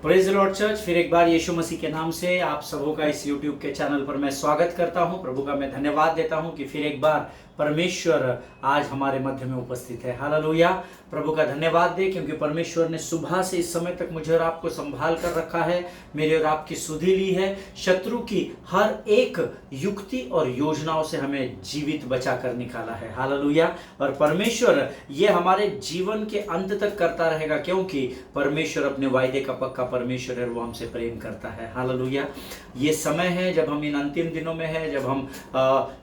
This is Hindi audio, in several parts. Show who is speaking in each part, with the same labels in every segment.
Speaker 1: Praise the Lord church. फिर एक बार यीशु मसीह के नाम से आप सबों का इस YouTube के चैनल पर मैं स्वागत करता हूं। प्रभु का मैं धन्यवाद देता हूं कि फिर एक बार परमेश्वर आज हमारे मध्य में उपस्थित है। हालेलुया। प्रभु का धन्यवाद दे क्योंकि परमेश्वर ने सुबह से इस समय तक मुझे और आपको संभाल कर रखा है, मेरी और आपकी सुधि ली है। शत्रु की हर एक युक्ति और योजनाओं से हमें जीवित बचा कर निकाला है। हालेलुया। और परमेश्वर ये हमारे जीवन के अंत तक करता रहेगा क्योंकि परमेश्वर अपने वायदे का पक्का परमेश्वर है, वो हमसे प्रेम करता है। हालेलुया। ये समय है जब हम इन अंतिम दिनों में है, जब हम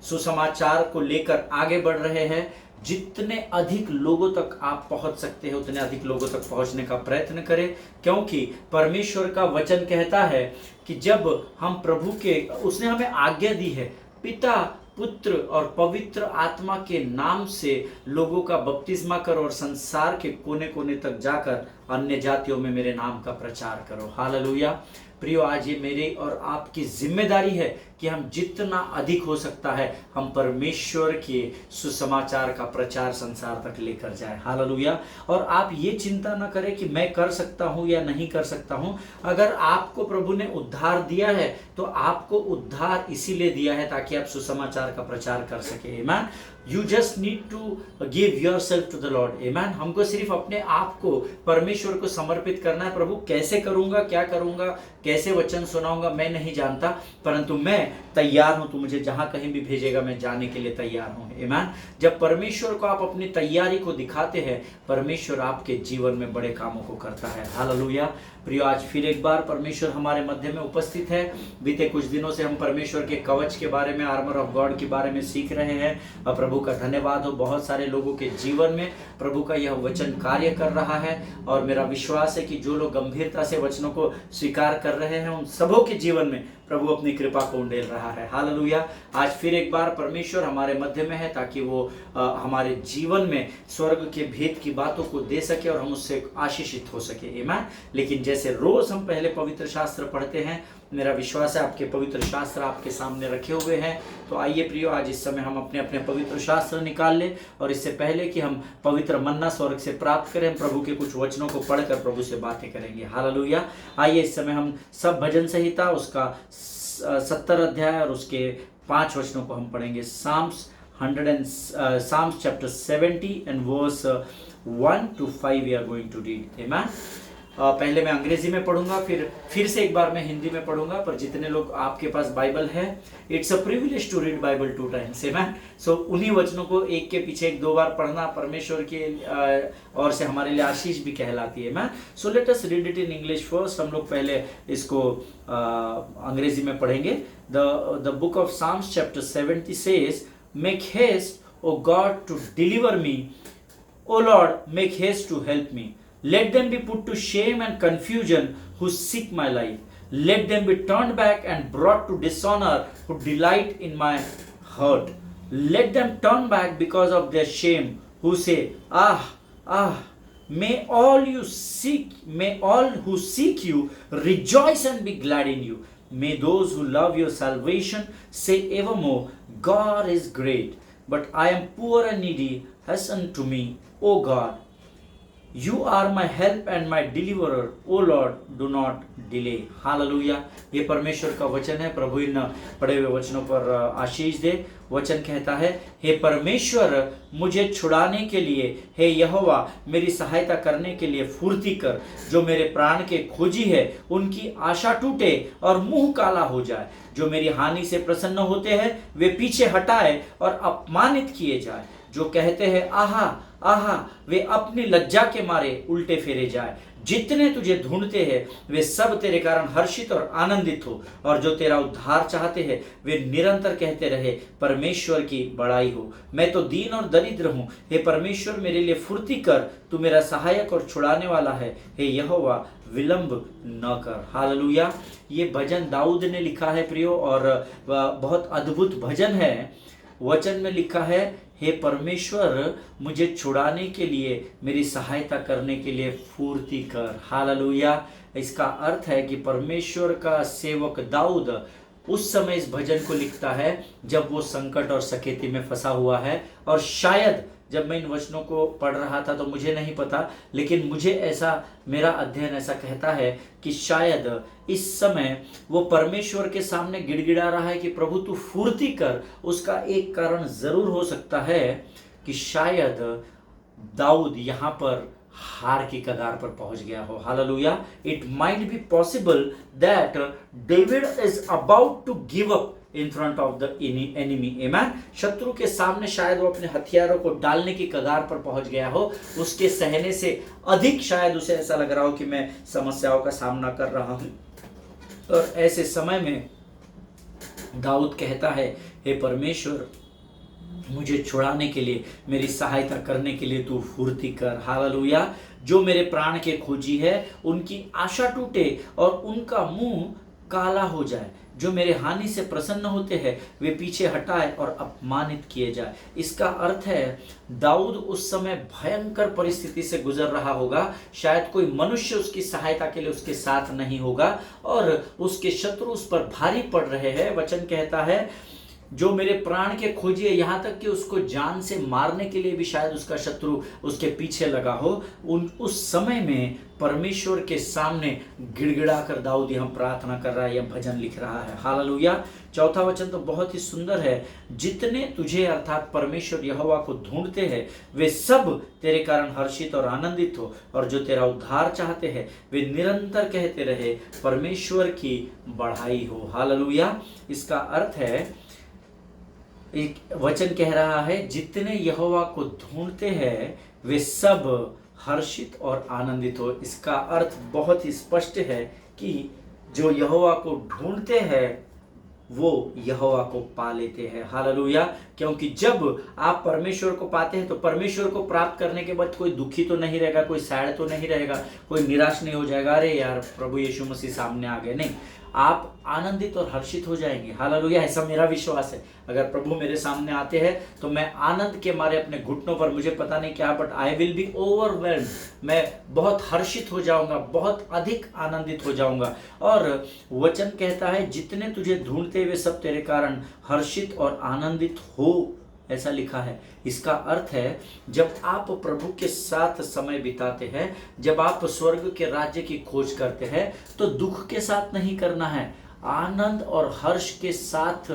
Speaker 1: सुसमाचार को लेकर आगे बढ़ रहे हैं। जितने अधिक लोगों तक आप पहुंच सकते हैं उतने अधिक लोगों तक पहुंचने का प्रयत्न करें, क्योंकि परमेश्वर का वचन कहता है कि जब हम प्रभु के, उसने हमें आज्ञा दी है, पिता पुत्र और पवित्र आत्मा के नाम से लोगों का बपतिस्मा करो और संसार के कोने कोने तक जाकर अन्य जातियों में मेरे नाम का प्रचार करो। हालेलुया। प्रियो, आज ये मेरी और आपकी जिम्मेदारी है कि हम जितना अधिक हो सकता है हम परमेश्वर के सुसमाचार का प्रचार संसार तक लेकर जाए। हालेलुया। और आप ये चिंता ना करें कि मैं कर सकता हूं या नहीं कर सकता हूं। अगर आपको प्रभु ने उद्धार दिया है तो आपको उद्धार इसीलिए दिया है ताकि आप सुसमाचार का प्रचार कर सके। आमीन। You just need to give yourself to the Lord. आमीन। हमको सिर्फ अपने आप को परमेश्वर को समर्पित करना है। प्रभु कैसे करूंगा, क्या करूंगा, कैसे वचन सुनाऊंगा मैं नहीं जानता, परंतु मैं तैयार हूं। तू मुझे जहां कहीं भी भेजेगा मैं जाने के लिए तैयार हूं। आमीन। जब परमेश्वर को आप अपनी तैयारी को दिखाते हैं, परमेश्वर आपके जीवन में बड़े कामों को करता है। हालेलुया। प्रियो, आज फिर एक बार परमेश्वर हमारे मध्य में उपस्थित है। बीते कुछ दिनों से हम परमेश्वर के कवच के बारे में, आर्मर ऑफ गॉड के बारे में सीख रहे हैं। और प्रभु का धन्यवाद हो, बहुत सारे लोगों के जीवन में प्रभु का यह वचन कार्य कर रहा है। और मेरा विश्वास है कि जो लोग गंभीरता से वचनों को स्वीकार कर रहे हैं उन सबों के जीवन में प्रभु अपनी कृपा को उंडेल रहा है। हालेलुया। आज फिर एक बार परमेश्वर हमारे मध्य में है ताकि वो हमारे जीवन में स्वर्ग के भेद की बातों को दे सके और हम उससे आशीषित हो सके। आमीन। लेकिन जैसे रोज हम पहले पवित्र शास्त्र पढ़ते हैं, मेरा विश्वास है आपके पवित्र शास्त्र आपके सामने रखे हुए हैं। तो आइए प्रियो, आज इस समय हम अपने अपने पवित्र शास्त्र निकाल ले। और इससे पहले कि हम पवित्र मन्ना स्वर्ग से प्राप्त करें, हम प्रभु के कुछ वचनों को पढ़कर प्रभु से बातें करेंगे। हालेलुया। आइए इस समय हम सब भजन संहिता उसका 70 अध्याय और उसके 5 वचनों को हम पढ़ेंगे। Psalms chapter 70 and verse 1 to 5 we are going to read. आमीन। पहले मैं अंग्रेजी में पढ़ूंगा, फिर से एक बार मैं हिंदी में पढ़ूंगा। पर जितने लोग आपके पास बाइबल है, it's a privilege to read Bible 2 times। आमीन। सो उन्हीं वचनों को एक के पीछे एक 2 बार पढ़ना परमेश्वर के और से हमारे लिए आशीष भी कहलाती है। आमीन। So let us read it in English first. हम लोग पहले इसको अंग्रेजी में पढ़ेंगे। The book of Psalms chapter 70 says, make haste O God to deliver me, O Lord make haste to help me. Let them be put to shame and confusion who seek my life. Let them be turned back and brought to dishonor who delight in my hurt. Let them turn back because of their shame who say, ah. May all who seek you rejoice and be glad in you. May those who love your salvation say evermore, God is great. But I am poor and needy. Hasten to me, O God. You are my help and my deliverer, O Lord, do not delay. Hallelujah. ये परमेश्वर का वचन है। प्रभु इन पढ़े हुए वचनों पर आशीष दे। वचन कहता है, हे परमेश्वर मुझे छुड़ाने के लिए, हे यहोवा मेरी सहायता करने के लिए फुर्ती कर। जो मेरे प्राण के खोजी है उनकी आशा टूटे और मुंह काला हो जाए। जो मेरी हानि से प्रसन्न होते हैं वे पीछे हटाए और अपमानित किए जाए। जो कहते हैं आहा आहा, वे अपनी लज्जा के मारे उल्टे फेरे जाए। जितने तुझे ढूंढते हैं वे सब तेरे कारण हर्षित और आनंदित हो। और जो तेरा उद्धार चाहते हैं वे निरंतर कहते रहे, परमेश्वर की बड़ाई हो। मैं तो दीन और दरिद्र हूँ, हे परमेश्वर मेरे लिए फुर्ती कर। तू मेरा सहायक और छुड़ाने वाला है, हे यहोवा विलंब न कर। हालेलुया। ये भजन दाऊद ने लिखा है प्रियो, और बहुत अद्भुत भजन है। वचन में लिखा है, हे परमेश्वर मुझे छुड़ाने के लिए, मेरी सहायता करने के लिए फुर्ती कर। हालेलुया। इसका अर्थ है कि परमेश्वर का सेवक दाऊद उस समय इस भजन को लिखता है जब वो संकट और सकेती में फंसा हुआ है, और शायद जब मैं इन वचनों को पढ़ रहा था तो मुझे नहीं पता, लेकिन मुझे ऐसा, मेरा अध्ययन ऐसा कहता है कि शायद इस समय वो परमेश्वर के सामने गिड़गिड़ा रहा है कि प्रभु तू फुर्ती कर। उसका एक कारण जरूर हो सकता है कि शायद दाऊद यहां पर हार की कगार पर पहुंच गया हो। Hallelujah. It might be possible that David is about to give up in front of the enemy. Amen. शत्रु के सामने शायद वो अपने हथियारों को डालने की कगार पर पहुंच गया हो। उसके सहने से अधिक शायद उसे ऐसा लग रहा हो कि मैं समस्याओं का सामना कर रहा हूं। और ऐसे समय में दाऊद कहता है, हे परमेश्वर, मुझे छुड़ाने के लिए, मेरी सहायता करने के लिए तू फुर्ती कर। हालेलुया। जो मेरे प्राण के खोजी है उनकी आशा टूटे और उनका मुंह काला हो जाए। जो मेरे हानि से प्रसन्न होते हैं वे पीछे हटाए और अपमानित किए जाए। इसका अर्थ है दाऊद उस समय भयंकर परिस्थिति से गुजर रहा होगा। शायद कोई मनुष्य उसकी सहायता के लिए उसके साथ नहीं होगा और उसके शत्रु उस पर भारी पड़ रहे हैं। वचन कहता है, जो मेरे प्राण के खोजी है, यहां तक कि उसको जान से मारने के लिए भी शायद उसका शत्रु उसके पीछे लगा हो। उस समय में परमेश्वर के सामने गिड़गिड़ा कर दाऊद यहां प्रार्थना कर रहा है, यह भजन लिख रहा है। हालेलुया। चौथा वचन तो बहुत ही सुंदर है। जितने तुझे अर्थात परमेश्वर यहोवा को ढूंढते हैं वे सब तेरे कारण हर्षित और आनंदित हो, और जो तेरा उद्धार चाहते हैं वे निरंतर कहते रहे, परमेश्वर की बढ़ाई हो। हालेलुया। इसका अर्थ है, एक वचन कह रहा है, जितने यहोवा को ढूंढते हैं वे सब हर्षित और आनंदित हो। इसका अर्थ बहुत ही स्पष्ट है कि जो यहोवा को ढूंढते हैं वो यहोवा को पा लेते हैं। हालेलुया। क्योंकि जब आप परमेश्वर को पाते हैं तो परमेश्वर को प्राप्त करने के बाद कोई दुखी तो नहीं रहेगा, कोई सैड तो नहीं रहेगा, कोई निराश नहीं हो जाएगा, अरे यार प्रभु यीशु मसीह सामने आ गए। नहीं, आप आनंदित और हर्षित हो जाएंगे। हालेलुया। ऐसा मेरा विश्वास है। अगर प्रभु मेरे सामने आते हैं तो मैं आनंद के मारे अपने घुटनों पर, मुझे पता नहीं क्या, but I will be overwhelmed. मैं बहुत हर्षित हो जाऊंगा, बहुत अधिक आनंदित हो जाऊंगा। और वचन कहता है, जितने तुझे ढूंढते वे सब तेरे कारण हर्षित और आनंदित हो, ऐसा लिखा है। इसका अर्थ है, जब आप प्रभु के साथ समय बिताते हैं, जब आप स्वर्ग के राज्य की खोज करते हैं, तो दुख के साथ नहीं करना है, आनंद और हर्ष के साथ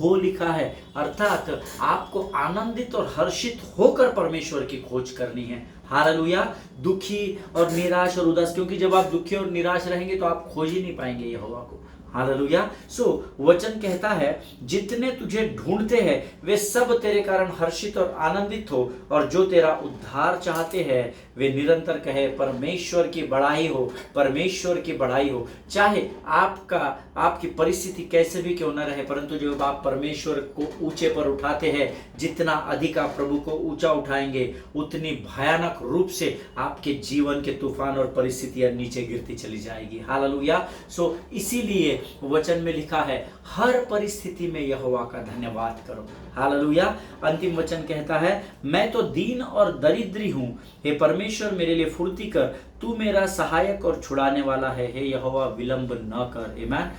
Speaker 1: हो लिखा है। अर्थात आपको आनंदित और हर्षित होकर परमेश्वर की खोज करनी है। हालेलुया। दुखी और निराश और उदास, क्योंकि जब आप दुखी और निराश रहेंगे तो आप खोज ही नहीं पाएंगे यहोवा को। हालेलुया। सो वचन कहता है, जितने तुझे ढूंढते हैं वे सब तेरे कारण हर्षित और आनंदित हो, और जो तेरा उद्धार चाहते हैं वे निरंतर कहे, परमेश्वर की बढ़ाई हो, परमेश्वर की बढ़ाई हो। चाहे आपकी परिस्थिति कैसे भी क्यों न रहे, परंतु जब आप परमेश्वर को ऊंचे पर उठाते हैं, जितना अधिक आप प्रभु को ऊंचा उठाएंगे उतनी भयानक रूप से आपके जीवन के तूफान और परिस्थितियां नीचे गिरती चली जाएगी। हालेलुया। सो इसीलिए वचन में लिखा है, हर परिस्थिति में यहोवा का धन्यवाद करो। हालेलुया। अंतिम वचन कहता है, मैं तो दीन और दरिद्री हूं, हे परमेश्वर मेरे लिए फुर्ती कर, तू मेरा सहायक और छुड़ाने वाला है, हे यहोवा विलंब न कर। आमीन।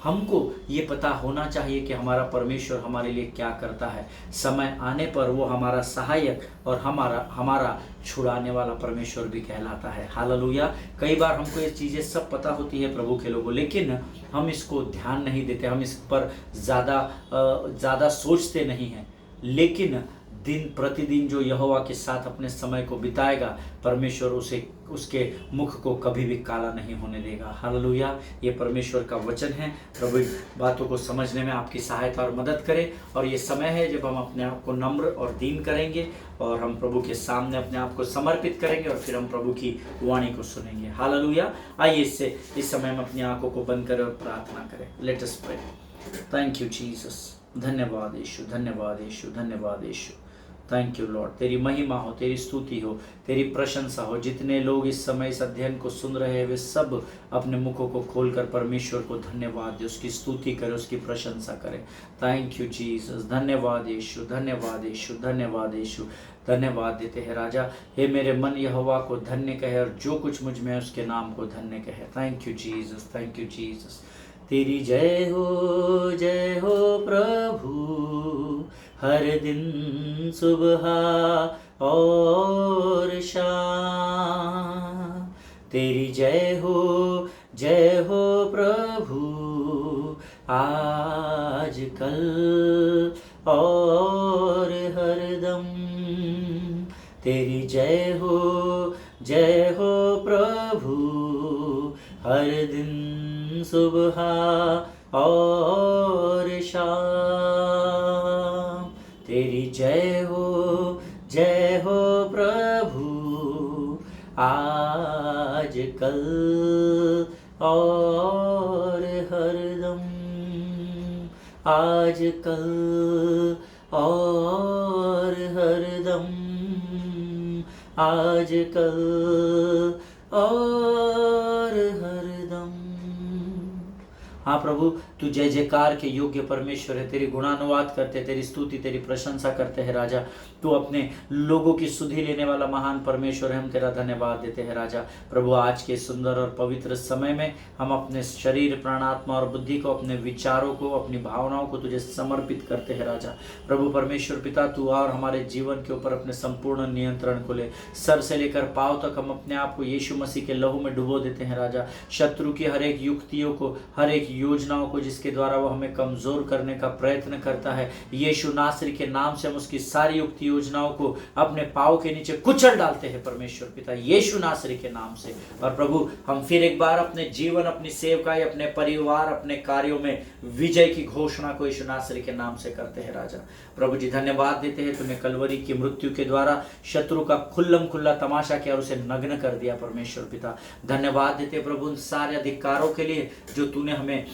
Speaker 1: हमको ये पता होना चाहिए कि हमारा परमेश्वर हमारे लिए क्या करता है। समय आने पर वो हमारा सहायक और हमारा छुड़ाने वाला परमेश्वर भी कहलाता है। हालेलुया। कई बार हमको ये चीज़ें सब पता होती है प्रभु के लोगों, लेकिन हम इसको ध्यान नहीं देते, हम इस पर ज़्यादा सोचते नहीं हैं। लेकिन दिन प्रतिदिन जो यहोवा के साथ अपने समय को बिताएगा, परमेश्वर उसके मुख को कभी भी काला नहीं होने देगा। हालेलुया। ये परमेश्वर का वचन है। प्रभु बातों को समझने में आपकी सहायता और मदद करे। और ये समय है जब हम अपने आप को नम्र और दीन करेंगे और हम प्रभु के सामने अपने आप को समर्पित करेंगे और फिर हम प्रभु की वाणी को सुनेंगे। हालेलुया। आइए इस समय हम अपनी आंखों को बंद करें और प्रार्थना करें। Let us pray. Thank you Jesus. धन्यवाद यीशु, धन्यवाद यीशु, धन्यवाद यीशु। Thank you Lord. तेरी महिमा हो, तेरी स्तुति हो, तेरी प्रशंसा हो। जितने लोग इस समय इस अध्ययन को सुन रहे हैं वे सब अपने मुखों को खोलकर परमेश्वर को धन्यवाद दे, उसकी स्तुति करे, उसकी प्रशंसा करें। Thank you Jesus. धन्यवाद यीशु, धन्यवाद यीशु, धन्यवाद यीशु। धन्यवाद देते हैं राजा। हे मेरे मन यहोवा को धन्य कहे और जो कुछ मुझ में है उसके नाम को धन्य कहे। Thank you Jesus, thank you Jesus. तेरी जय हो प्रभु, हर दिन सुबह और शाम। तेरी जय हो प्रभु, आज कल और हरदम। तेरी जय हो प्रभु, हर दिन सुबह और शाम। तेरी जय हो प्रभु, आज कल और हरदम। आज कल और हरदम, आज कल और हरदम। हाँ प्रभु, तू जय जयकार के योग्य परमेश्वर है। तेरी गुणानुवाद करते, तेरी स्तुति, तेरी प्रशंसा करते हैं राजा। तू अपने लोगों की सुधि लेने वाला महान परमेश्वर है। हम तेरा धन्यवाद देते हैं राजा। प्रभु, आज के सुंदर और पवित्र समय में हम अपने शरीर, प्राणात्मा और बुद्धि को, अपने विचारों को, अपनी भावनाओं को तुझे समर्पित करते हैं राजा। प्रभु परमेश्वर पिता, तू और हमारे जीवन के ऊपर अपने संपूर्ण नियंत्रण को ले। सर से लेकर पांव तक हम अपने आप को यीशु मसीह के लहू में डुबो देते हैं राजा। शत्रु की हर एक युक्तियों को, हर एक योजनाओं को जिसके द्वारा वो हमें कमजोर करने का प्रयत्न करता है, यीशु नासरी के नाम से हम उसकी सारी युक्ति योजनाओं को अपने पांव के नीचे कुचल डालते हैं परमेश्वर पिता, यीशु नासरी के नाम से। और प्रभु, हम फिर एक बार अपने जीवन, अपनी सेवकाई, अपने परिवार, अपने कार्यों में विजय की घोषणा को यीशु नासरी के नाम से करते हैं राजा। प्रभु जी, धन्यवाद देते हैं, तूने कलवरी की मृत्यु के द्वारा शत्रु का खुल्लम खुल्ला तमाशा किया और उसे नग्न कर दिया परमेश्वर पिता। धन्यवाद देते प्रभु उन सारे अधिकारों के लिए जो तूने हमें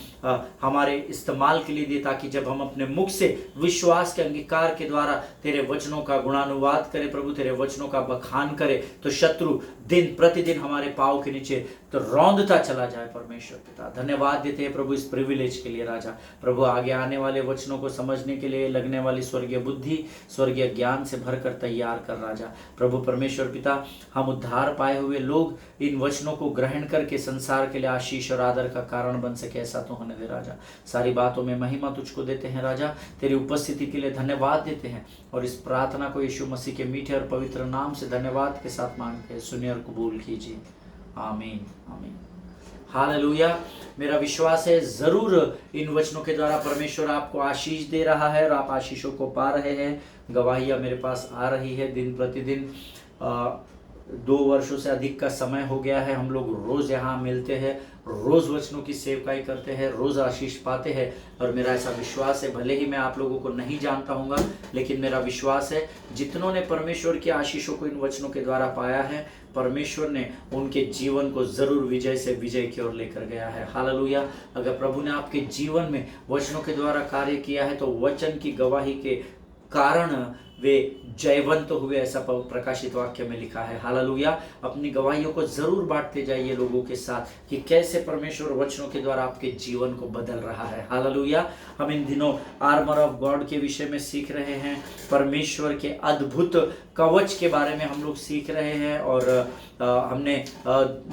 Speaker 1: हमारे इस्तेमाल के लिए दिए, ताकि जब हम अपने मुख से विश्वास के अंगीकार के द्वारा तेरे वचनों का गुणानुवाद करें प्रभु, तेरे वचनों का बखान करें, तो शत्रु दिन प्रतिदिन हमारे पांव के नीचे तो रौंदता चला जाए परमेश्वर पिता। धन्यवाद देते हैं प्रभु इस प्रिविलेज के लिए राजा। प्रभु, आगे आने वाले वचनों को समझने के लिए लगने वाली स्वर्गीय बुद्धि, स्वर्गीय ज्ञान से भरकर तैयार कर राजा। प्रभु परमेश्वर पिता, हम उद्धार पाए हुए लोग इन वचनों को ग्रहण करके संसार के लिए आशीष और आदर का कारण बन सके, ऐसा तो होने दे राजा। सारी बातों में महिमा तुझको देते हैं राजा। तेरी उपस्थिति के लिए धन्यवाद देते हैं और इस प्रार्थना को यीशु मसीह के मीठे और पवित्र नाम से धन्यवाद के साथ मांगते हैं, सुनिए और कबूल कीजिए। आमीन आमीन। हालेलुया। मेरा विश्वास है जरूर इन वचनों के द्वारा परमेश्वर आपको आशीष दे रहा है और आप आशीषों को पा रहे हैं। गवाहियाँ मेरे पास आ रही है दिन प्रतिदिन। 2 वर्षों से अधिक का समय हो गया है, हम लोग रोज यहाँ मिलते हैं, रोज वचनों की सेवकाई करते हैं, रोज आशीष पाते हैं। और मेरा ऐसा विश्वास है, भले ही मैं आप लोगों को नहीं जानता हूँगा, लेकिन मेरा विश्वास है जितनों ने परमेश्वर की आशीषों को इन वचनों के द्वारा पाया है, परमेश्वर ने उनके जीवन को जरूर विजय से विजय की ओर लेकर गया है। हालेलुया। अगर प्रभु ने आपके जीवन में वचनों के द्वारा कार्य किया है, तो वचन की गवाही के कारण वे जयवंत हुए, ऐसा प्रकाशित वाक्य में लिखा है। हालेलुया। अपनी गवाहियों को जरूर बांटते जाइए लोगों के साथ कि कैसे परमेश्वर वचनों के द्वारा आपके जीवन को बदल रहा है। हालेलुया। हम इन दिनों आर्मर ऑफ गॉड के विषय में सीख रहे हैं, परमेश्वर के अद्भुत कवच के बारे में हम लोग सीख रहे हैं। और हमने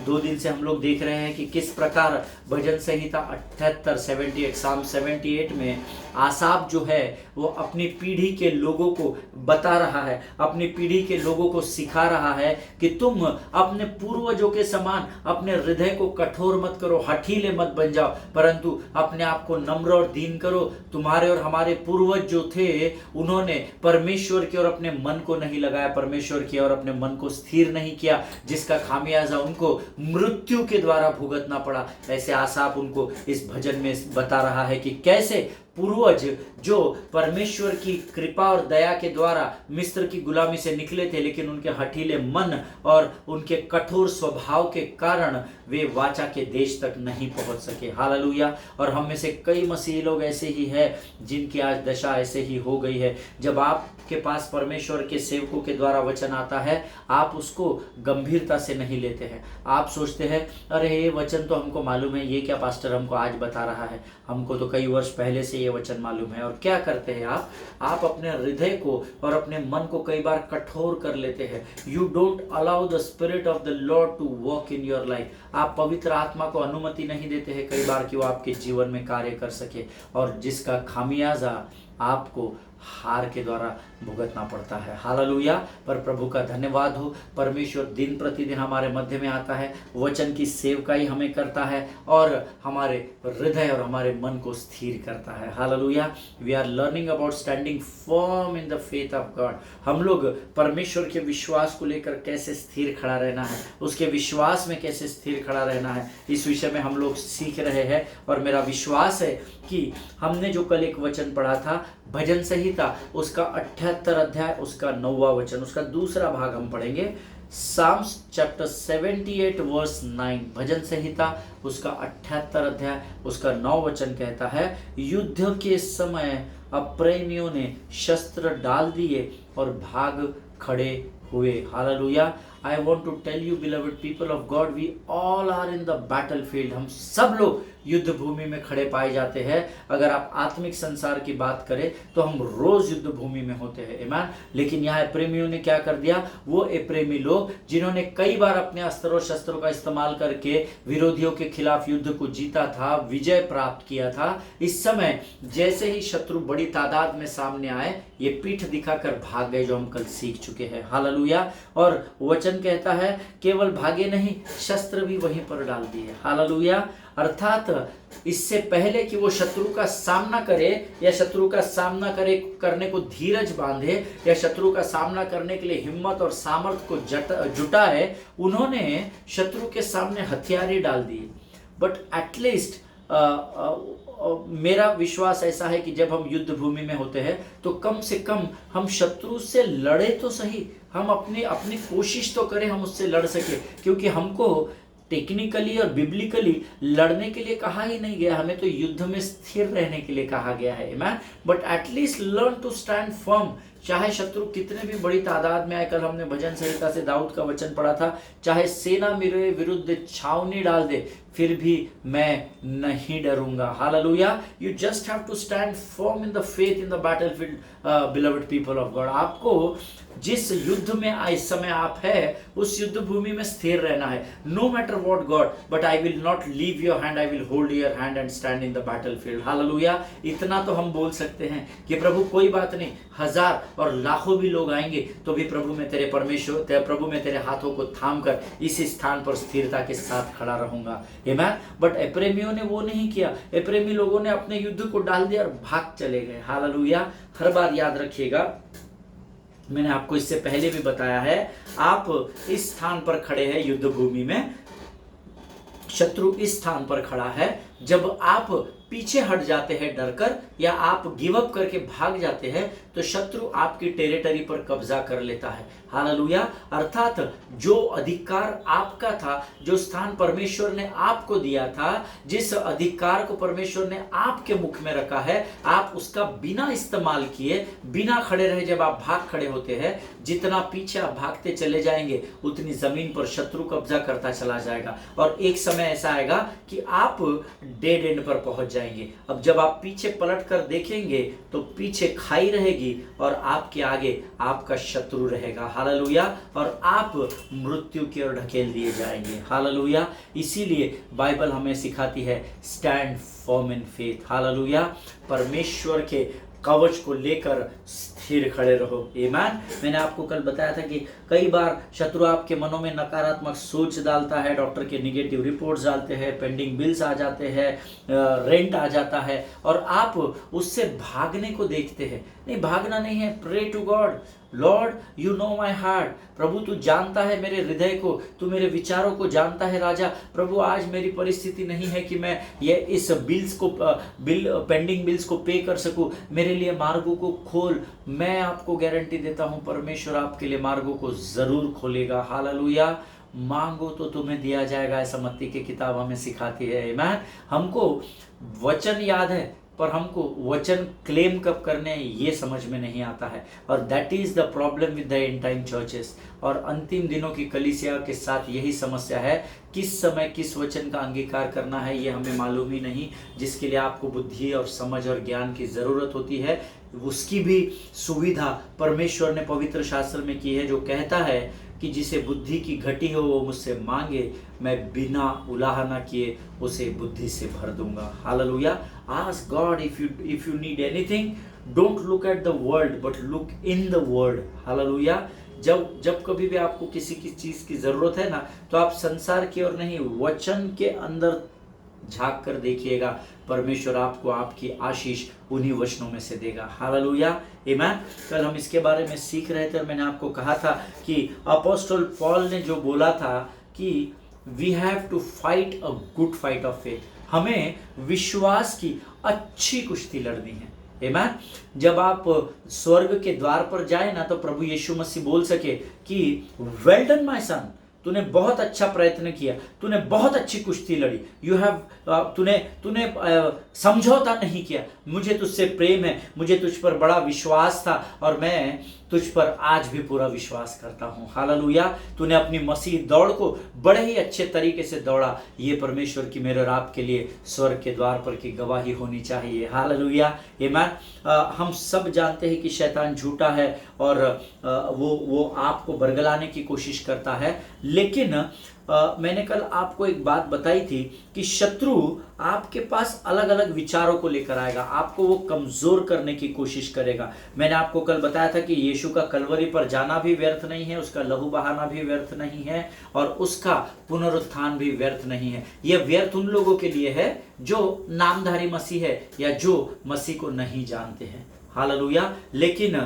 Speaker 1: 2 दिन से हम लोग देख रहे हैं कि किस प्रकार भजन संहिता 78 78 साम 78 में आसाफ जो है वो अपनी पीढ़ी के लोगों को बता रहा है, अपनी पीढ़ी के लोगों को सिखा रहा है कि तुम अपने पूर्वजों के समान अपने हृदय को कठोर मत करो, हठीले मत बन जाओ, परंतु अपने आप को नम्र और दीन करो। तुम्हारे और हमारे पूर्वज जो थे, उन्होंने परमेश्वर की ओर अपने मन को नहीं लगाया, परमेश्वर की ओर अपने मन को स्थिर नहीं किया, जिसका खामियाजा उनको मृत्यु के द्वारा भुगतना पड़ा। ऐसे आसाफ उनको इस भजन में बता रहा है कि कैसे पूर्वज जो परमेश्वर की कृपा और दया के द्वारा मिस्र की गुलामी से निकले थे, लेकिन उनके हठीले मन और उनके कठोर स्वभाव के कारण वे वाचा के देश तक नहीं पहुंच सके। हालेलुया। और हम में से कई मसीही लोग ऐसे ही हैं जिनकी आज दशा ऐसे ही हो गई है। जब आपके पास परमेश्वर के सेवकों के द्वारा वचन आता है, आप उसको गंभीरता से नहीं लेते हैं। आप सोचते हैं अरे ये वचन तो हमको मालूम है, ये क्या पास्टर हमको आज बता रहा है, हमको तो कई वर्ष पहले से ये वचन मालूम है। और क्या करते हैं आप अपने हृदय को और अपने मन को कई बार कठोर कर लेते हैं। You don't allow the spirit of the Lord to walk in your life. आप पवित्र आत्मा को अनुमति नहीं देते हैं कई बार कि वो आपके जीवन में कार्य कर सके, और जिसका खामियाजा आपको हार के द्वारा भुगतना पड़ता है। हालेलुया। पर प्रभु का धन्यवाद हो, परमेश्वर दिन प्रतिदिन हमारे मध्य में आता है, वचन की सेवकाई हमें करता है और हमारे हृदय और हमारे मन को स्थिर करता है। हालेलुया। We are learning about standing firm in the faith of God. हम लोग परमेश्वर के विश्वास को लेकर कैसे स्थिर खड़ा रहना है, उसके विश्वास में कैसे स्थिर खड़ा रहना है, इस विषय में हम लोग सीख रहे हैं। और मेरा विश्वास है कि हमने जो कल एक वचन पढ़ा था भजन संहिता, उसका 78 अध्याय, उसका 9वां वचन, उसका दूसरा भाग हम पढ़ेंगे। साम्स चैप्टर 78 वर्स 9, भजन संहिता उसका 78 अध्याय, उसका 9 वचन कहता है, युद्ध के समय अप्रेमियों ने शस्त्र डाल दिए और भाग खड़े हुए। Hallelujah. I want to tell you beloved people of God, we all are in the battlefield। हम सब लोग युद्ध भूमि में खड़े पाए जाते हैं। अगर आप आत्मिक संसार की बात करें तो हम रोज युद्ध भूमि में होते हैं। आमीन। लेकिन यहाँ प्रेमियों ने क्या कर दिया, वो प्रेमी लोग जिन्होंने कई बार अपने अस्त्रों शस्त्रों का इस्तेमाल करके विरोधियों के खिलाफ युद्ध को जीता था, विजय प्राप्त किया था, इस समय जैसे ही शत्रु बड़ी तादाद में सामने आए, ये पीठ दिखाकर भाग गए, जो हम कल सीख चुके हैं। हालेलुया। और वचन कहता है केवल भागे नहीं, शस्त्र भी वहीं पर डाल दिए। हालेलुया। अर्थात इससे पहले कि वो शत्रु का सामना करे या शत्रु का सामना करने को धीरज बांधे या शत्रु का सामना करने के लिए हिम्मत और सामर्थ्य को जुटाए, उन्होंने शत्रु के सामने हथियार ही डाल दिए। बट एटलीस्ट मेरा विश्वास ऐसा है कि जब हम युद्ध भूमि में होते हैं तो कम से कम हम शत्रु से लड़े तो सही, हम अपनी कोशिश तो करें हम उससे लड़ सके, क्योंकि हमको टेक्निकली और बिब्लिकली लड़ने के लिए कहा ही नहीं गया, हमें तो युद्ध में स्थिर रहने के लिए कहा गया है। आमीन। But at least learn to stand firm. चाहे शत्रु कितने भी बड़ी तादाद में आए, कल हमने भजन संहिता से दाऊद का वचन पढ़ा था, चाहे सेना मेरे विरुद्ध छावनी डाल दे फिर भी मैं नहीं डरूंगा। Hallelujah. You just have to stand firm in the faith in the battlefield, beloved people of God. आपको जिस युद्ध में इस समय आप है, उस युद्ध भूमि में स्थिर रहना है। No matter what God, but I will not leave your hand, I will hold your hand and stand in the battlefield. हालेलुया। इतना तो हम बोल सकते हैं कि प्रभु कोई बात नहीं, 1000 और लाखों भी लोग आएंगे तो भी प्रभु में तेरे हाथों को थाम कर इस स्थान पर स्थिरता के साथ खड़ा रहूंगा। आमीन। बट एप्रेमियों ने वो नहीं किया। एप्रेमी लोगों ने अपने युद्ध को डाल दिया और भाग चले गए। हालेलुया। हर बार याद रखिएगा, मैंने आपको इससे पहले भी बताया है, आप इस स्थान पर खड़े हैं युद्ध भूमि में, शत्रु इस स्थान पर खड़ा है। जब आप पीछे हट जाते हैं डरकर या आप गिव अप करके भाग जाते हैं तो शत्रु आपकी टेरिटरी पर कब्जा कर लेता है। हालेलुया। अर्थात जो अधिकार आपका था, जो स्थान परमेश्वर ने आपको दिया था, जिस अधिकार को परमेश्वर ने आपके मुख में रखा है, आप उसका बिना इस्तेमाल किए, बिना खड़े रहे जब आप भाग खड़े होते हैं, जितना पीछे आप भागते चले जाएंगे उतनी जमीन पर शत्रु कब्जा करता चला जाएगा और एक समय ऐसा आएगा कि आप डेड एंड पर पहुंच जाएंगे। अब जब आप पीछे पलट कर देखेंगे तो पीछे खाई रहेगी और आपके आगे आपका शत्रु रहेगा। हालेलुया। और आप मृत्यु की ओर ढकेल दिए जाएंगे। हालेलुया। इसीलिए बाइबल हमें सिखाती है stand firm in faith. Hallelujah. परमेश्वर के कवच को लेकर स्थिर खड़े रहो। आमीन। मैंने आपको कल बताया था कि कई बार शत्रु आपके मनों में नकारात्मक सोच डालता है, डॉक्टर के निगेटिव रिपोर्ट्स डालते हैं, पेंडिंग बिल्स आ जाते हैं, रेंट आ जाता है और आप उससे भागने को देखते हैं। नहीं, भागना नहीं है। Pray to God, Lord you know my heart. प्रभु तू जानता है मेरे हृदय को, तू मेरे विचारों को जानता है राजा। प्रभु आज मेरी परिस्थिति नहीं है कि मैं ये इस पेंडिंग बिल्स को पे कर सकूं, मेरे लिए मार्गों को खोल। मैं आपको गारंटी देता हूं परमेश्वर आपके लिए मार्गों को जरूर खोलेगा। हालेलुया। मांगो तो तुम्हें दिया जाएगा, ऐसा मत्ती की किताब हमें सिखाती है। आमीन। हमको वचन याद है पर हमको वचन क्लेम कब करने हैं ये समझ में नहीं आता है, और that is the problem with the end time churches. और अंतिम दिनों की कलीसिया के साथ यही समस्या है, किस समय किस वचन का अंगीकार करना है ये हमें मालूम ही नहीं, जिसके लिए आपको बुद्धि और समझ और ज्ञान की ज़रूरत होती है। उसकी भी सुविधा परमेश्वर ने पवित्र शास्त्र में की है, जो कहता है कि जिसे बुद्धि की घटी हो वो मुझसे मांगे, मैं बिना उलाहना किए उसे बुद्धि से भर दूंगा। Hallelujah. Ask God if you need anything, don't look at the world but look in the word. Hallelujah. जब कभी भी आपको किसी की चीज की जरूरत है ना, तो आप संसार की ओर नहीं, वचन के अंदर झांक कर देखिएगा। परमेश्वर आपको आपकी आशीष उन्हीं वचनों में से देगा। हालेलुया, आमीन। कल हम इसके बारे में सीख रहे थे और मैंने आपको कहा था कि अपोस्टल पॉल ने जो बोला था कि we have to fight a good fight of faith, हमें विश्वास की अच्छी कुश्ती लड़नी है। आमीन। जब आप स्वर्ग के द्वार पर जाए ना, तो प्रभु यीशु मसीह बोल सके कि वेल डन माय सन, तूने बहुत अच्छा प्रयत्न किया, तूने बहुत अच्छी कुश्ती लड़ी, यू हैव तूने समझौता नहीं किया, मुझे तुझसे प्रेम है, मुझे तुझ पर बड़ा विश्वास था और मैं तुझ पर आज भी पूरा विश्वास करता हूँ। हालेलुया। तूने अपनी मसीह दौड़ को बड़े ही अच्छे तरीके से दौड़ा। ये परमेश्वर की मेरे और आपके लिए स्वर्ग के द्वार पर की गवाही होनी चाहिए। हालेलुया, आमीन। हम सब जानते हैं कि शैतान झूठा है और वो आपको बरगलाने की कोशिश करता है, लेकिन मैंने कल आपको एक बात बताई थी कि शत्रु आपके पास अलग अलग विचारों को लेकर आएगा, आपको वो कमजोर करने की कोशिश करेगा। मैंने आपको कल बताया था कि यीशु का कलवरी पर जाना भी व्यर्थ नहीं है, उसका लहू बहाना भी व्यर्थ नहीं है और उसका पुनरुत्थान भी व्यर्थ नहीं है। यह व्यर्थ उन लोगों के लिए है जो नामधारी मसीह है या जो मसीह को नहीं जानते हैं। हालेलुया। लेकिन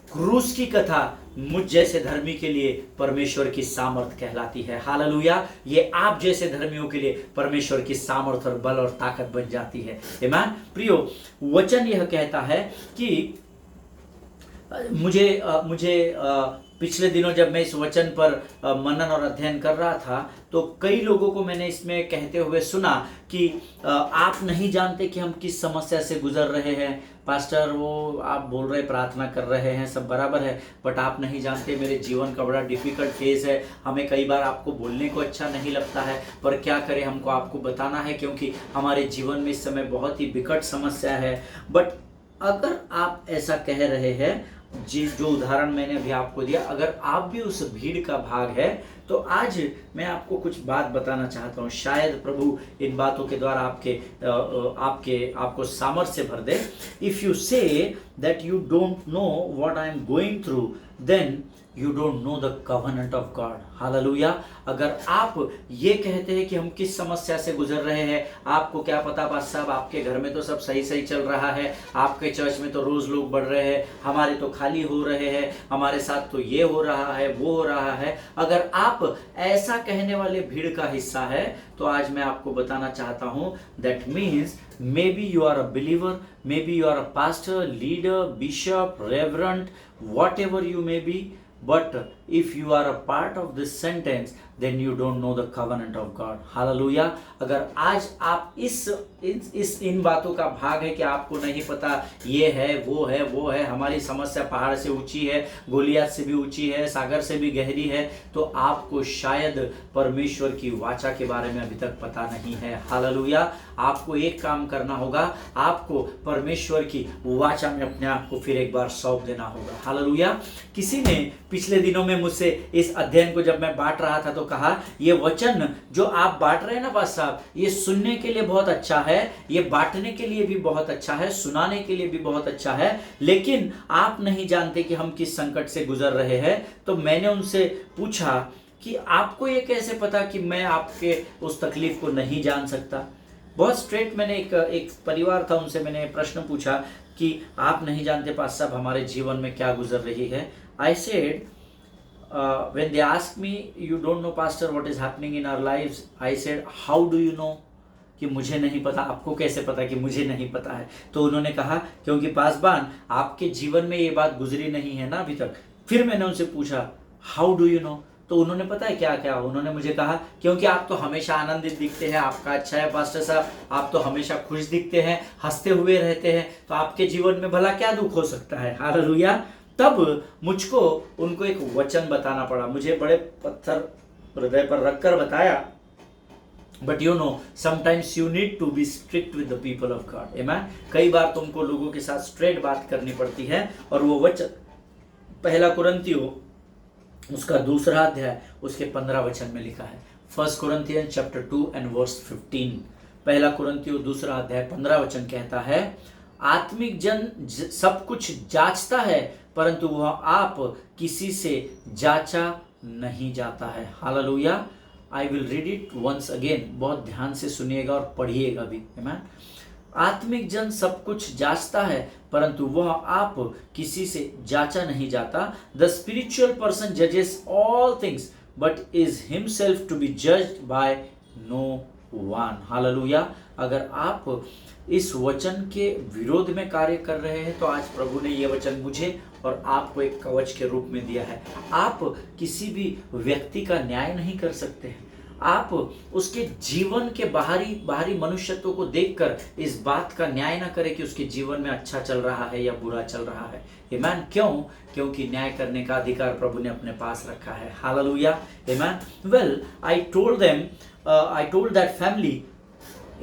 Speaker 1: क्रूस की कथा मुझ जैसे धर्मी के लिए परमेश्वर की सामर्थ कहलाती है। हालेलुया। ये आप जैसे धर्मियों के लिए परमेश्वर की सामर्थ और बल और ताकत बन जाती है। आमीन। प्रियो, वचन यह कहता है कि मुझे पिछले दिनों जब मैं इस वचन पर मनन और अध्ययन कर रहा था, तो कई लोगों को मैंने इसमें कहते हुए सुना कि आप नहीं जानते कि हम किस समस्या से गुजर रहे हैं। पास्टर, वो आप बोल रहे प्रार्थना कर रहे हैं, सब बराबर है, बट आप नहीं जानते मेरे जीवन का बड़ा डिफिकल्ट फेज है। हमें कई बार आपको बोलने को अच्छा नहीं लगता है, पर क्या करें, हमको आपको बताना है क्योंकि हमारे जीवन में इस समय बहुत ही विकट समस्या है। बट अगर आप ऐसा कह रहे हैं, जो उदाहरण मैंने अभी आपको दिया, अगर आप भी उस भीड़ का भाग है, तो आज मैं आपको कुछ बात बताना चाहता हूँ। शायद प्रभु इन बातों के द्वारा आपको सामर्थ्य भर दे। If you say that you don't know what I am going through, then you don't know the covenant of God. Hallelujah. अगर आप ये कहते हैं कि हम किस समस्या से गुजर रहे हैं, आपको क्या पता पास साहब, आपके घर में तो सब सही सही चल रहा है, आपके चर्च में तो रोज लोग बढ़ रहे हैं, हमारे तो खाली हो रहे हैं, हमारे साथ तो ये हो रहा है, वो हो रहा है। अगर आप ऐसा कहने वाले भीड़ का हिस्सा है, तो आज मैं आपको बताना चाहता हूं, that means maybe you are a believer, maybe you are a pastor, leader, bishop, reverend, whatever you may be, but if you are a part of this sentence, then you don't know the covenant of God. Hallelujah. अगर आज आप इन बातों का भाग है कि आपको नहीं पता, ये है वो है, हमारी समस्या पहाड़ से ऊंची है, गोलियात से भी ऊंची है, सागर से भी गहरी है, तो आपको शायद परमेश्वर की वाचा के बारे में अभी तक पता नहीं है। हालेलुया। आपको एक काम करना होगा, आपको परमेश्वर की वाचा में अपने आप को फिर एक बार सौंप देना होगा। हालेलुया। किसी ने पिछले दिनों में मुझसे इस अध्ययन को जब मैं बांट रहा था तो कहा, ये वचन जो आप बांट रहे हैं ना पास साहब, ये सुनने के लिए बहुत अच्छा है, ये बांटने के लिए भी बहुत अच्छा है, सुनाने के लिए भी बहुत अच्छा है, लेकिन आप नहीं जानते कि हम किस संकट से गुजर रहे हैं। तो मैंने उनसे पूछा कि आपको ये कैसे पता कि मैं आपके उस तकलीफ को नहीं जान सकता। बहुत स्ट्रेट मैंने एक परिवार था, उनसे मैंने प्रश्न पूछा कि आप नहीं जानते पास साहब हमारे जीवन में क्या गुजर रही है। I said, when they asked me, you don't know pastor what is happening in our lives, I said, how do you know कि मुझे नहीं पता, आपको कैसे पता कि मुझे नहीं पता है। तो उन्होंने कहा, क्योंकि पासवान आपके जीवन में ये बात गुजरी नहीं है ना अभी तक। फिर मैंने उनसे पूछा, हाउ डू यू नो, तो उन्होंने पता है क्या क्या, उन्होंने मुझे कहा, क्योंकि आप तो हमेशा आनंदित दिखते हैं, आपका अच्छा है पास्टर साहब, आप तो हमेशा खुश दिखते हैं, हंसते हुए रहते हैं, तो आपके जीवन में भला क्या दुख हो सकता है। हालेलुया। तब मुझको उनको एक वचन बताना पड़ा, मुझे बड़े पत्थर हृदय पर रखकर बताया, but you know sometimes you need to be strict with the people of God. आमीन। कई बार तुमको लोगों के साथ स्ट्रेट बात करनी पड़ती है, और वो वचन 1 कुरिन्थियों उसका दूसरा अध्याय उसके 15 वचन में लिखा है। 1 Corinthians chapter 2 and verse 15। पहला कुरिन्थियों दूसरा अध्याय 15 वचन कहता है, आत्मिक जन सब कुछ जांचता है, परंतु वह आप किसी से जांचा नहीं जाता है। हालेलुया। I will read it once again, बहुत ध्यान से सुनिएगा और पढ़िएगा भी। आमीन। आत्मिक जन सब कुछ जांचता है, परंतु वह आप किसी से जांचा नहीं जाता। द स्पिरिचुअल पर्सन जजेस all things, but is himself to be judged by no one. हालेलुया। अगर आप इस वचन के विरोध में कार्य कर रहे हैं तो आज प्रभु ने यह वचन मुझे और आपको एक कवच के रूप में दिया है। आप किसी भी व्यक्ति का न्याय नहीं कर सकते हैं। आप उसके जीवन के बाहरी मनुष्यत्व को देखकर इस बात का न्याय ना करें कि उसके जीवन में अच्छा चल रहा है या बुरा चल रहा है। आमीन। क्यों? क्योंकि न्याय करने का अधिकार प्रभु ने अपने पास रखा है। हालेलुया। आमीन। Well, I told that family,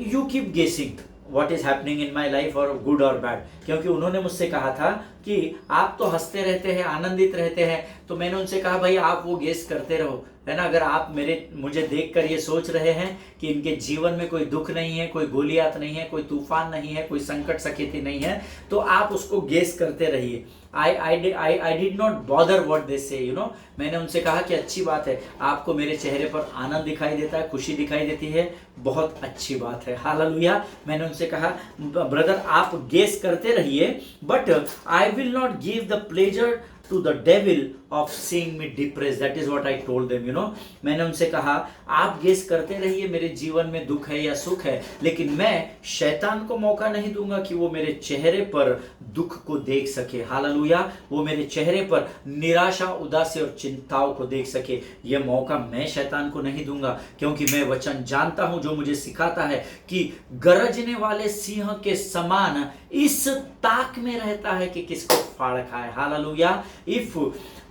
Speaker 1: you keep गेसिंग what is happening in my life or good or bad। क्योंकि उन्होंने मुझसे कहा था कि आप तो हंसते रहते हैं, आनंदित रहते हैं, तो मैंने उनसे कहा भाई आप वो गेस करते रहो, है ना। अगर आप मुझे देखकर ये सोच रहे हैं कि इनके जीवन में कोई दुख नहीं है, कोई गोलियात नहीं है, कोई तूफान नहीं है, कोई संकट सकेती नहीं है, तो आप उसको गेस करते रहिए। I did not bother what they say, you know। मैंने उनसे कहा कि अच्छी बात है, आपको मेरे चेहरे पर आनंद दिखाई देता है, खुशी दिखाई देती है, बहुत अच्छी बात है। हालेलुया। मैंने उनसे कहा ब्रदर आप गेस करते रहिए, but I will not give the pleasure to the devil of seeing me depressed। that is what I told them, you know। मैंने उनसे कहा आप गेस करते रहिए मेरे जीवन में दुख है या सुख है, लेकिन मैं शैतान को मौका नहीं दूंगा कि वो मेरे चेहरे पर दुख को देख सके। हालेलुया। वो मेरे चेहरे पर निराशा, उदासी और चिंताओं को देख सके, यह मौका मैं शैतान को नहीं दूंगा। क्योंकि मैं वचन जानता हूं जो मुझे सिखाता है कि गरजने वाले सिंह के समान इस ताक में रहता है कि किसको फाड़ खाए। हालेलुया। इफ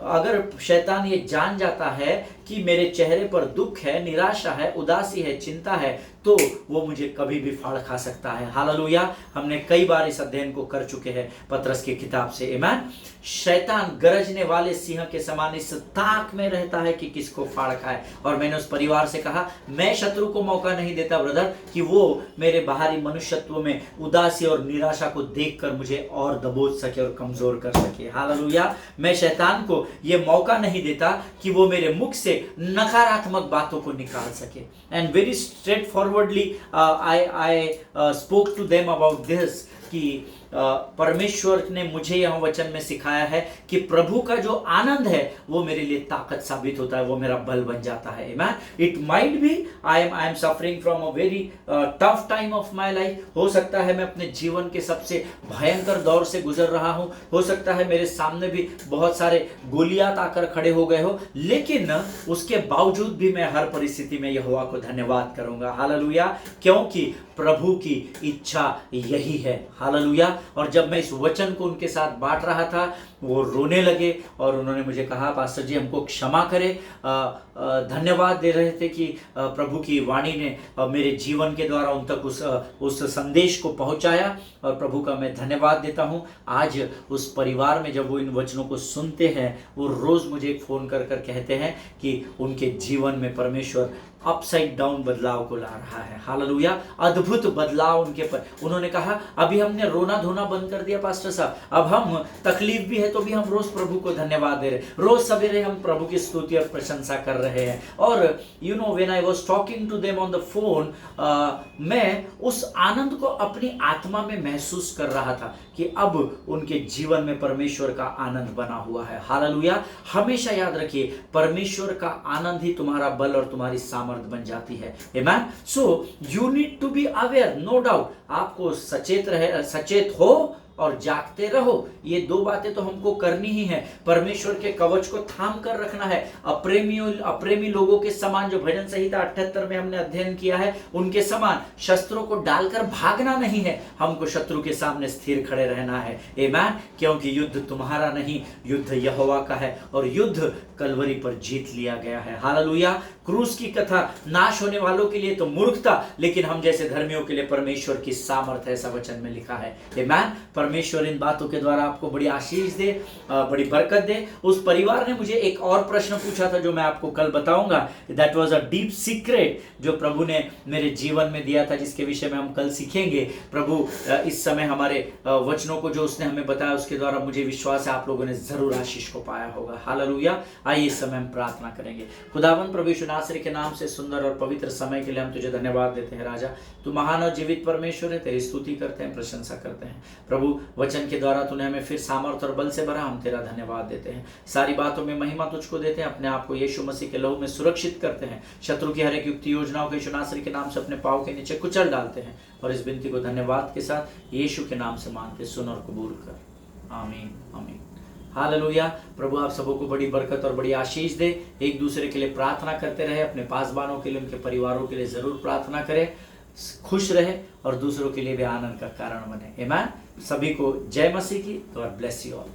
Speaker 1: अगर शैतान ये जान जाता है कि मेरे चेहरे पर दुख है, निराशा है, उदासी है, चिंता है, तो वो मुझे कभी भी फाड़ खा सकता है। हालेलुया। हमने कई बार इस अध्ययन को कर चुके हैं पतरस की किताब से। आमीन। शैतान गरजने वाले सिंह के समान इस ताक में रहता है कि किसको फाड़ खाए। और मैंने उस परिवार से कहा मैं शत्रु को मौका नहीं देता ब्रदर कि वो मेरे बाहरी मनुष्यत्व में उदासी और निराशा को देखकर मुझे और दबोच सके और कमजोर कर सके। हालेलुया। मैं शैतान को ये मौका नहीं देता कि वो मेरे मुख से नकारात्मक बातों को निकाल सके। And very straightforwardly I spoke to them about this कि परमेश्वर ने मुझे यह वचन में सिखाया है कि प्रभु का जो आनंद है वो मेरे लिए ताकत साबित होता है, वो मेरा बल बन जाता है। आमीन। It might be I am suffering from a very tough time of my life. हो सकता है मैं अपने जीवन के सबसे भयंकर दौर से गुजर रहा हूं, हो सकता है मेरे सामने भी बहुत सारे गोलियात आकर खड़े हो गए हो, लेकिन उसके बावजूद भी मैं हर परिस्थिति में यहोवा को धन्यवाद करूंगा। हालेलुया। क्योंकि प्रभु की इच्छा यही है। हालेलुया। और जब मैं इस वचन को उनके साथ बांट रहा था, वो रोने लगे और उन्होंने मुझे कहा पास्टर जी हमको क्षमा करें। धन्यवाद दे रहे थे कि प्रभु की वाणी ने मेरे जीवन के द्वारा उन तक उस संदेश को पहुंचाया, और प्रभु का मैं धन्यवाद देता हूं। आज उस परिवार में जब वो इन वचनों को सुनते हैं, वो रोज मुझे फोन कर कर कहते हैं कि उनके जीवन में परमेश्वर अपसाइड डाउन बदलाव को ला रहा है। हालेलुया। अद्भुत बदलाव उनके पर। उन्होंने कहा अभी हमने रोना धोना बंद कर दिया पास्टर साहब, अब हम तकलीफ भी है तो भी हम रोज प्रभु को धन्यवाद दे रहे, रोज सवेरे हम प्रभु की स्तुति और प्रशंसा कर रहे हैं। और you know when I was talking to them on the phone, मैं उस आनंद को अपनी आत्मा में महसूस कर रहा था कि अब उनके जीवन में परमेश्वर का आनंद बना हुआ है। हालेलुया। हमेशा याद रखिए परमेश्वर का आनंद ही तुम्हारा बल और तुम्हारी सामर्थ बन जाती है। आमीन। So you need to be aware, no doubt. आपको सचेत हो और जागते रहो, ये दो बातें तो हमको करनी ही है। परमेश्वर के कवच को थाम कर रखना है। अप्रेमी लोगों के समान, जो भजन संहिता 78 में हमने अध्ययन किया है, उनके समान शस्त्रों को डालकर भागना नहीं है, हमको शत्रु के सामने स्थिर खड़े रहना है। आमीन। क्योंकि युद्ध तुम्हारा नहीं, युद्ध यहोवा का है, और युद्ध कलवरी पर जीत लिया गया है। हालेलुया। क्रूस की कथा नाश होने वालों के लिए तो मूर्खता, लेकिन हम जैसे धर्मियों के लिए परमेश्वर की सामर्थ है, ऐसा वचन में लिखा है। आमीन। परमेश्वर इन बातों के द्वारा आपको बड़ी आशीष दे, बड़ी बरकत दे। उस परिवार ने मुझे एक और प्रश्न पूछा था जो मैं आपको कल बताऊंगा। That was a deep secret जो प्रभु ने मेरे जीवन में दिया था, जिसके विषय में हम कल सीखेंगे। प्रभु इस समय हमारे वचनों को जो उसने हमें बताया उसके द्वारा मुझे विश्वास है आप लोगों ने जरूर आशीष को पाया होगा। हालेलुया। आइए इस समय हम प्रार्थना करेंगे। खुदावंद प्रभु यीशु नासरी के नाम से सुंदर और पवित्र समय के लिए हम तुझे धन्यवाद देते हैं। राजा, तू महान और जीवित परमेश्वर है, तेरी स्तुति करते हैं, प्रशंसा करते हैं। प्रभु वचन के द्वारा तूने हमें फिर सामर्थ और बल से भरा, हम तेरा धन्यवाद देते हैं। सारी बातों में महिमा तुझको देते हैं, अपने आप को यीशु मसीह के लहू में सुरक्षित करते हैं। शत्रु की हर एक युक्ति योजनाओं को यीशु नासरी के नाम से अपने पांव के नीचे कुचल डालते हैं और इस विनती को धन्यवाद के साथ यीशु के नाम से मांग के सुन और कबूल कर। आमीन आमीन। हालेलुया। प्रभु आप सबों को बड़ी बरकत और बड़ी आशीष दे। एक दूसरे के लिए प्रार्थना करते रहे, अपने पासवानों के लिए, उनके परिवारों के लिए जरूर प्रार्थना करें। खुश रहे और दूसरों के लिए भी आनंद का कारण बने। आमीन। सभी को जय मसीह की। God bless you all.